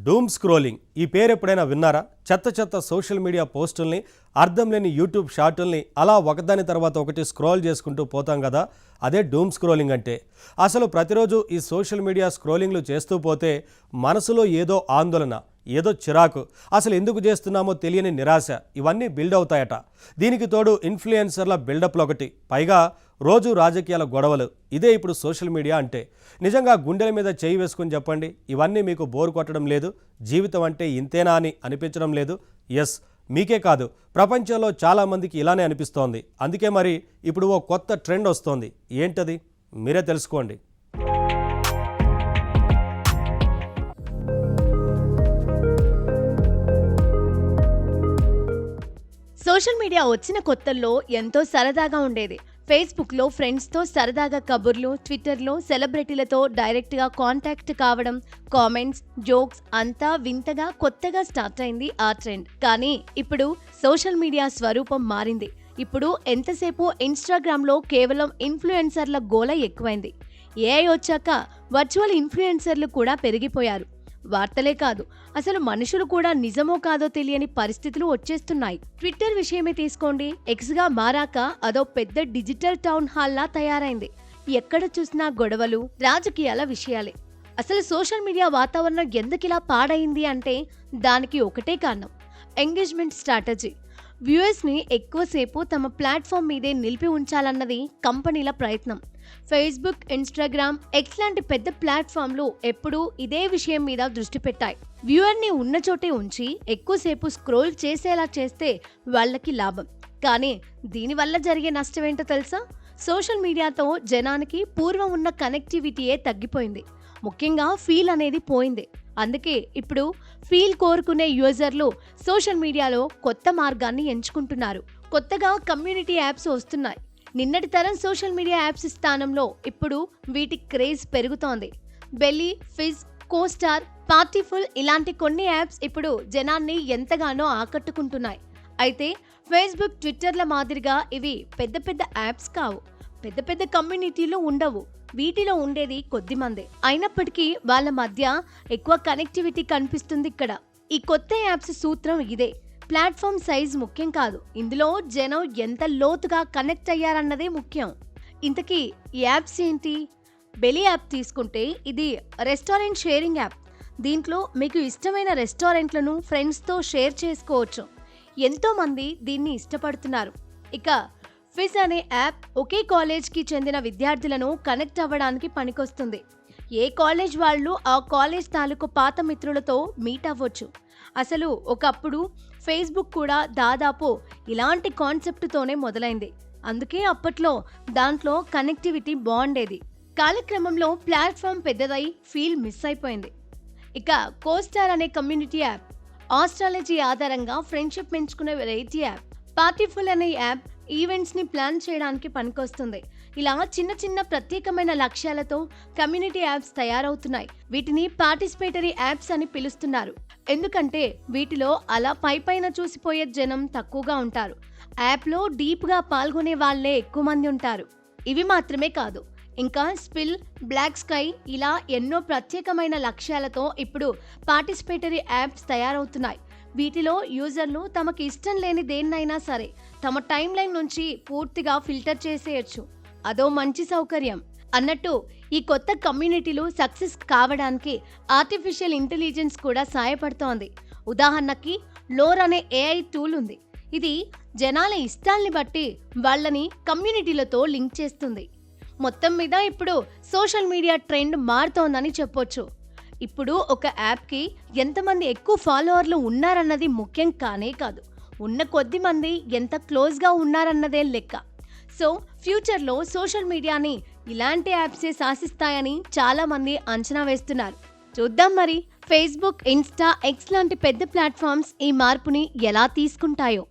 డూమ్ scrolling ఈ పేరు ఎప్పుడైనా విన్నారా? చెత్త సోషల్ మీడియా పోస్టుల్ని, అర్థం లేని యూట్యూబ్ షార్టుల్ని అలా ఒకదాని తర్వాత ఒకటి స్క్రోల్ చేసుకుంటూ పోతాం కదా, అదే డూమ్ స్క్రోలింగ్ అంటే. అసలు ప్రతిరోజు ఈ సోషల్ మీడియా స్క్రోలింగ్లు చేస్తూ పోతే మనసులో ఏదో ఆందోళన, ఏదో చిరాకు, అసలు ఎందుకు చేస్తున్నామో తెలియని నిరాశ, ఇవన్నీ బిల్డ్ అవుతాయట. దీనికి తోడు ఇన్ఫ్లుయెన్సర్ల బిల్డప్లు ఒకటి, పైగా రోజు రాజకీయాల గొడవలు. ఇదే ఇప్పుడు సోషల్ మీడియా అంటే. నిజంగా గుండెల మీద చేయి వేసుకుని చెప్పండి, ఇవన్నీ మీకు బోర్ కొట్టడం లేదు? జీవితం అంటే ఇంతేనా అని అనిపించడం లేదు? ఎస్, మీకే కాదు, ప్రపంచంలో చాలామందికి ఇలానే అనిపిస్తోంది. అందుకే మరి ఇప్పుడు ఓ కొత్త ట్రెండ్ వస్తోంది. ఏంటది? మీరే తెలుసుకోండి. సోషల్ మీడియా వచ్చిన కొత్తల్లో ఎంతో సరదాగా ఉండేది. ఫేస్బుక్లో ఫ్రెండ్స్తో సరదాగా కబుర్లు, ట్విట్టర్లో సెలబ్రిటీలతో డైరెక్ట్గా కాంటాక్ట్ కావడం, కామెంట్స్, జోక్స్ అంతా వింతగా కొత్తగా స్టార్ట్ అయింది ఆ ట్రెండ్. కానీ ఇప్పుడు సోషల్ మీడియా స్వరూపం మారింది. ఇప్పుడు ఎంతసేపు ఇన్స్టాగ్రామ్లో కేవలం ఇన్ఫ్లుయెన్సర్ల గోల ఎక్కువైంది. ఏఐ వచ్చాక వర్చువల్ ఇన్ఫ్లుయెన్సర్లు కూడా పెరిగిపోయారు. వార్తలే కాదు, అసలు మనుషులు కూడా నిజమో కాదో తెలియని పరిస్థితులు వచ్చేస్తున్నాయి. ట్విట్టర్ విషయమే తీసుకోండి, ఎక్స్గా మారాక అదో పెద్ద డిజిటల్ టౌన్ హాల్లా తయారైంది. ఎక్కడ చూసినా గొడవలు, రాజకీయాల విషయాలే. అసలు సోషల్ మీడియా వాతావరణం ఎందుకిలా పాడైంది అంటే దానికి ఒకటే కారణం: ఎంగేజ్మెంట్ స్ట్రాటజీ. వ్యూయర్స్ని ఎక్కువసేపు తమ ప్లాట్ఫామ్ మీదే నిలిపి ఉంచాలన్నది కంపెనీల ప్రయత్నం. ఫేస్బుక్, ఇన్స్టాగ్రామ్, ఎక్స్ లాంటి పెద్ద ప్లాట్ఫామ్లు ఎప్పుడూ ఇదే విషయం మీద దృష్టి పెట్టాయి. వ్యూయర్ని ఉన్న చోటే ఉంచి ఎక్కువసేపు స్క్రోల్ చేసేలా చేస్తే వాళ్ళకి లాభం. కానీ దీనివల్ల జరిగే నష్టం ఏంటో తెలుసా? సోషల్ మీడియాతో జనానికి పూర్వం ఉన్న కనెక్టివిటీయే తగ్గిపోయింది. ముఖ్యంగా ఫీల్ అనేది పోయింది. అందుకే ఇప్పుడు ఫీల్ కోరుకునే యూజర్లు సోషల్ మీడియాలో కొత్త మార్గాన్ని ఎంచుకుంటున్నారు. కొత్తగా కమ్యూనిటీ యాప్స్ వస్తున్నాయి. నిన్నటి తరం సోషల్ మీడియా యాప్స్ స్థానంలో ఇప్పుడు వీటి క్రేజ్ పెరుగుతోంది. బెల్లీ, ఫిజ్, కోస్టార్, పార్టీఫుల్ ఇలాంటి కొన్ని యాప్స్ ఇప్పుడు జనాన్ని ఎంతగానో ఆకట్టుకుంటున్నాయి. అయితే ఫేస్బుక్, ట్విట్టర్ల మాదిరిగా ఇవి పెద్ద యాప్స్ కావు. పెద్ద కమ్యూనిటీలు ఉండవు. వీటిలో ఉండేది కొద్ది మందే. అయినప్పటికీ వాళ్ళ మధ్య ఎక్కువ కనెక్టివిటీ కనిపిస్తుంది ఇక్కడ. ఈ కొత్త యాప్స్ సూత్రం ఇదే: ప్లాట్ఫామ్ సైజ్ ముఖ్యం కాదు, ఇందులో జనం ఎంత లోతుగా కనెక్ట్ అయ్యారన్నదే ముఖ్యం. ఇంతకీ యాప్స్ ఏంటి? బెలీ యాప్ తీసుకుంటే ఇది రెస్టారెంట్ షేరింగ్ యాప్. దీంట్లో మీకు ఇష్టమైన రెస్టారెంట్లను ఫ్రెండ్స్తో షేర్ చేసుకోవచ్చు. ఎంతో మంది దీన్ని ఇష్టపడుతున్నారు. ఇక ఫిజ్ అనే యాప్ ఒకే కాలేజ్కి చెందిన విద్యార్థులను కనెక్ట్ అవ్వడానికి పనికొస్తుంది. ఏ కాలేజ్ వాళ్ళు ఆ కాలేజ్ తాలూకు పాత మిత్రులతో మీట్ అవ్వచ్చు. అసలు ఒకప్పుడు ఫేస్బుక్ కూడా దాదాపు ఇలాంటి కాన్సెప్ట్తోనే మొదలైంది. అందుకే అప్పట్లో దాంట్లో కనెక్టివిటీ బాగుండేది. కాలక్రమంలో ప్లాట్ఫామ్ పెద్దదై ఫీల్ మిస్ అయిపోయింది. ఇక కోస్టార్ అనే కమ్యూనిటీ యాప్ ఆస్ట్రాలజీ ఆధారంగా ఫ్రెండ్షిప్ పెంచుకునే వెరైటీ యాప్. పార్టీఫుల్ అనే యాప్ ఈవెంట్స్ని ప్లాన్ చేయడానికి పనికొస్తుంది. ఇలా చిన్న ప్రత్యేకమైన లక్ష్యాలతో కమ్యూనిటీ యాప్స్ తయారవుతున్నాయి. వీటిని పార్టిసిపేటరీ యాప్స్ అని పిలుస్తున్నారు. ఎందుకంటే వీటిలో అలా పైపైన చూసిపోయే జనం తక్కువగా ఉంటారు. యాప్లో డీప్గా పాల్గొనే వాళ్ళే ఎక్కువ మంది ఉంటారు. ఇవి మాత్రమే కాదు, ఇంకా స్పిల్, బ్లాక్ స్కై ఇలా ఎన్నో ప్రత్యేకమైన లక్ష్యాలతో ఇప్పుడు పార్టిసిపేటరీ యాప్స్ తయారవుతున్నాయి. వీటిలో యూజర్లు తమకి ఇష్టం లేని దేన్నైనా సరే తమ టైం లైన్ నుంచి పూర్తిగా ఫిల్టర్ చేసేయచ్చు. అదో మంచి సౌకర్యం. అన్నట్టు ఈ కొత్త కమ్యూనిటీలు సక్సెస్ కావడానికి ఆర్టిఫిషియల్ ఇంటెలిజెన్స్ కూడా సహాయపడుతోంది. ఉదాహరణకి లోర్ అనే ఏఐ టూల్ ఉంది. ఇది జనాల ఇష్టాల్ని బట్టి వాళ్ళని కమ్యూనిటీలతో లింక్ చేస్తుంది. మొత్తం మీద ఇప్పుడు సోషల్ మీడియా ట్రెండ్ మారుతోందని చెప్పొచ్చు. ఇప్పుడు ఒక యాప్కి ఎంతమంది ఎక్కువ ఫాలోవర్లు ఉన్నారన్నది ముఖ్యం కానే కాదు, ఉన్న కొద్ది మంది ఎంత క్లోజ్గా ఉన్నారన్నదే లెక్క. సో ఫ్యూచర్లో సోషల్ మీడియాని ఇలాంటి యాప్సే శాసిస్తాయని చాలామంది అంచనా వేస్తున్నారు. చూద్దాం మరి ఫేస్బుక్, ఇన్స్టా, ఎక్స్ లాంటి పెద్ద ప్లాట్ఫామ్స్ ఈ మార్పుని ఎలా తీసుకుంటాయో.